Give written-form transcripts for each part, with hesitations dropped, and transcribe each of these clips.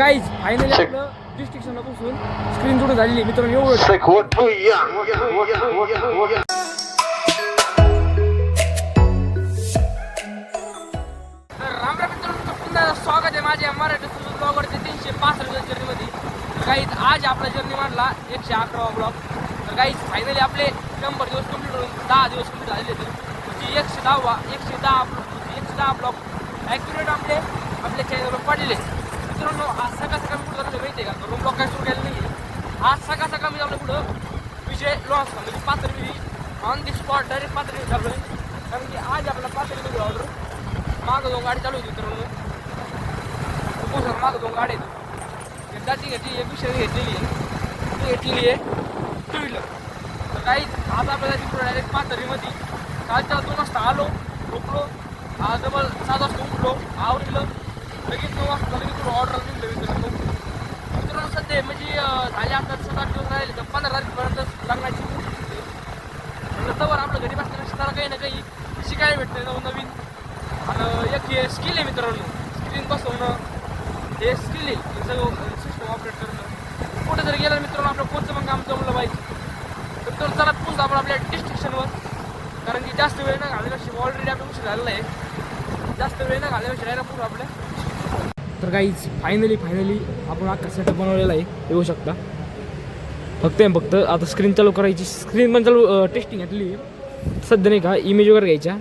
Guys finally आपलं डिस्ट्रिक्शनला बसून screen जोडून झालेली मित्रांनो एवढं राम राम मित्रांनो, पुन्हा स्वागत आहे माझ्या मराठी ब्लॉगवरती 365 जर्नीमध्ये. तर गाईज आज आपला जर्नी मांडला 111वा ब्लॉग. तर गाईज फायनली आपले 100 दिवस कंप्लीट होऊन 10 दिवस कंप्लीट झालेले तर म्हणजे 110 ब्लॉग ॲक्युरेट आपल्या चॅनलवर पडलेले. मित्रांनो आज सकाळ मी कुठं झालं माहिती आहे का, रूम ब्लॉग काय सुरू केलं नाही आहे. आज सकाळ मी आपल्या पुढं विजय लॉन्च म्हणजे Pathardi on the spot direct Pathardi चालू आहे. कारण की आज आपला पाथर्डी ऑर्डर मागं जाऊन गाडी चालू होती मित्रांनो. खूप मागं जाऊन गाडी येतो एकदाची घेतली एक विषय घेतलेली आहे टू व्हीलर. तर काही आज आपल्याला तिकडं डायरेक्ट पाथर्डीमध्ये कालच्या 2 वाजता आलो झोपलो. आज डबल 7 वाजता उठलो आवडलं लगेच 9 वाजता लगेच ऑर्डर दिलं मित्रांनो. सध्या म्हणजे झाले आता 7-8 दिवस राहिले तर 15 तारखेपर्यंत लग्नाची म्हणलं तर आपलं घरी बसण्यापेक्षा त्याला काही ना काही शिकायला भेटतं नवीन. आणि एक हे स्किल आहे मित्रांनो, स्क्रीन बसवणं हे स्किल आहे. सगळं सिस्टम ऑपरेट करणं कुठं जर गेलं मित्रांनो आपलं कोणतं पण काम जमलं पाहिजे तर चला पुन्हा आपण आपल्या डिस्ट्रिक्शनवर. कारण की जास्त वेळ न घालण्यापेक्षा ऑलरेडी आपल्या उशीर झालेला आहे. जास्त वेळ न घालण्यापेक्षा राहिला पुढं आपल्या. तर काहीच फायनली आपण अख्खा सेटअप बनवलेला आहे येऊ शकता. फक्त आता स्क्रीन चालू करायची, स्क्रीन पण चालू टेस्टिंग घेतली सध्या नाही का. इमेज वगैरे घ्यायच्या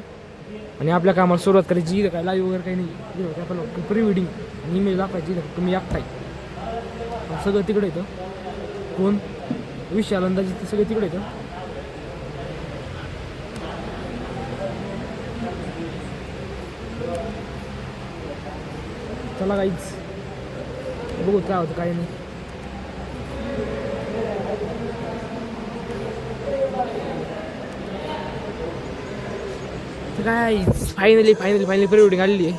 आणि आपल्या कामाला सुरुवात करायची. इथं काय लाईव्ह वगैरे काही नाही, आपल्याला प्री वेडिंग आणि इमेज दाखवायची. इथं तुम्ही एकटाय सगळं तिकडे येतं. कोण विशाल अंदाजे ते सगळं तिकडे येतं. चला काहीच बघू काय होतं काय नाही. काय फायनली प्री आलेली आहे.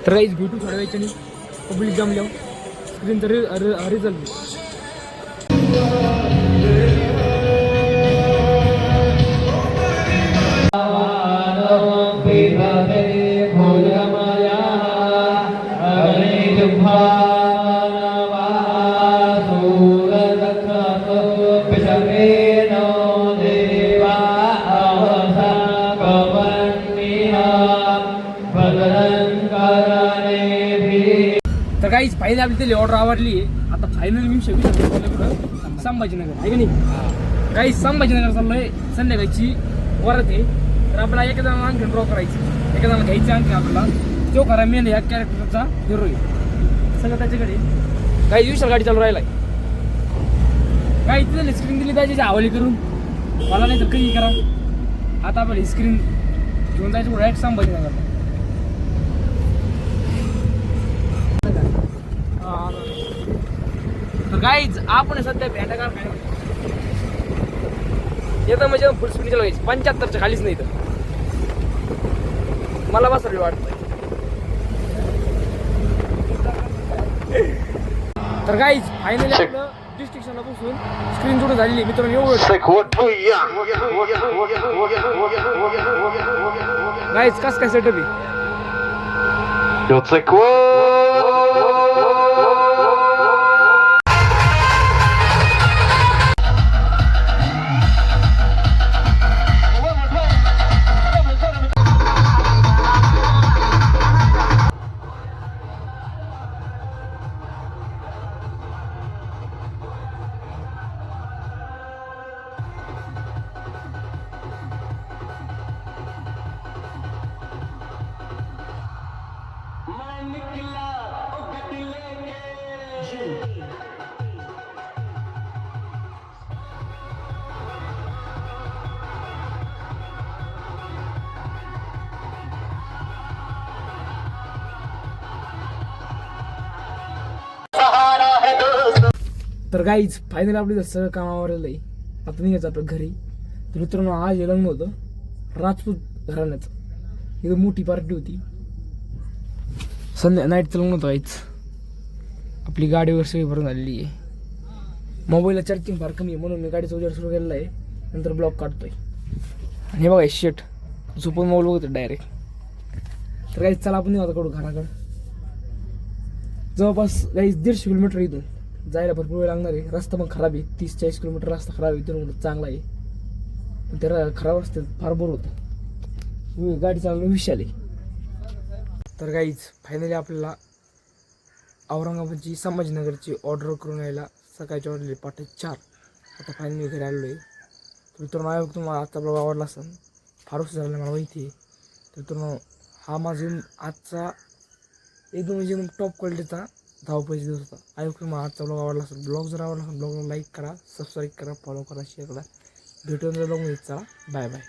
तर काहीच भेटू थोड्या वेळच्या नाही पब्लिक जमल्यावर स्क्रीनचा रिझल्ट. तर काहीच फायनली आपली त्याला ऑर्डर आवडली आहे. आता फायनली मी कुठं संभाजीनगर आहे की नाही. काही संभाजीनगर चाललो आहे. संध्याकाळची वरात आहे. तर आपल्याला एका जणाला आणखी ड्रॉ करायची, एका जणाला घ्यायची आणखी आपल्याला तो खरा मेन या कॅरेक्टरचा हिरो आहे सगळं त्याच्याकडे. काही दिवसाला गाडी चालू राहिला आहे. काही तिथे स्क्रीन दिली त्याची हवाली करून मला नाही तर काही करा. आता आपल्याला स्क्रीन घेऊन जायचं पुढे एक संभाजीनगरला. तर गाईज आपण सध्या भेंडा कार काय येतं म्हणजे फुल स्पीड चालवायची 75च्या खालीच नाही तर मला बसवली वाटतं. तर गाईज फायनली आपलं डिस्ट्रिक्शनला बसून स्क्रीन जोडून झालेली मित्रांनो एवढं. गाईज कसं काय सेटअप आहे. तर गाईज फायनली आपली सगळं कामावर आहे. आता निघायचं आपलं घरी. तर मित्रांनो आज हे लग्न होतं राजपूत घराण्याचं. इथं मोठी पार्टी होती. नाईटचं लग्न होतं. गाईज आपली गाडीवर सगळी भरून झालेली आहे. मोबाईलला चार्जिंग फार कमी आहे म्हणून मी गाडीचा उजेड सुरू केलेला आहे. नंतर ब्लॉग काढतोय. आणि हे बघा शेट झोपून मोबाईल बघतो डायरेक्ट. तर काही चला आपण आता काढू घराकडं. जवळपास काही 150 किलोमीटर इथून जायला भरपूर वेळ लागणार आहे. रस्ता पण खराब आहे, 30-40 किलोमीटर रस्ता खराब आहे. इथून चांगला आहे पण त्याला खराब रस्त्यात फार बोर होतं. गाडी चालवणं विशाल आहे. तर गाईज फायनली आपल्याला औरंगाबादची संभाजीनगरची ऑर्डर करून यायला सकाळची ऑर्डर 4:30. आता फायनली घरी आलेलो आहे. तर मित्रांनो आहे तुम्हाला आजचा ब्लॉग आवडला असेल, फार उशीर झाला मला माहिती आहे. तर मित्रांनो हा माझा आजचा एकदम म्हणजे टॉप क्वालिटीचा धावपळीचा दिवस होता. आहे तुम्हाला आजचा ब्लॉग आवडला असेल, ब्लॉग जर आवडला असेल ब्लॉगला लाईक करा, सबस्क्राईब करा, फॉलो करा, शेअर करा. भेटून ब्लॉगमध्ये चला, बाय बाय.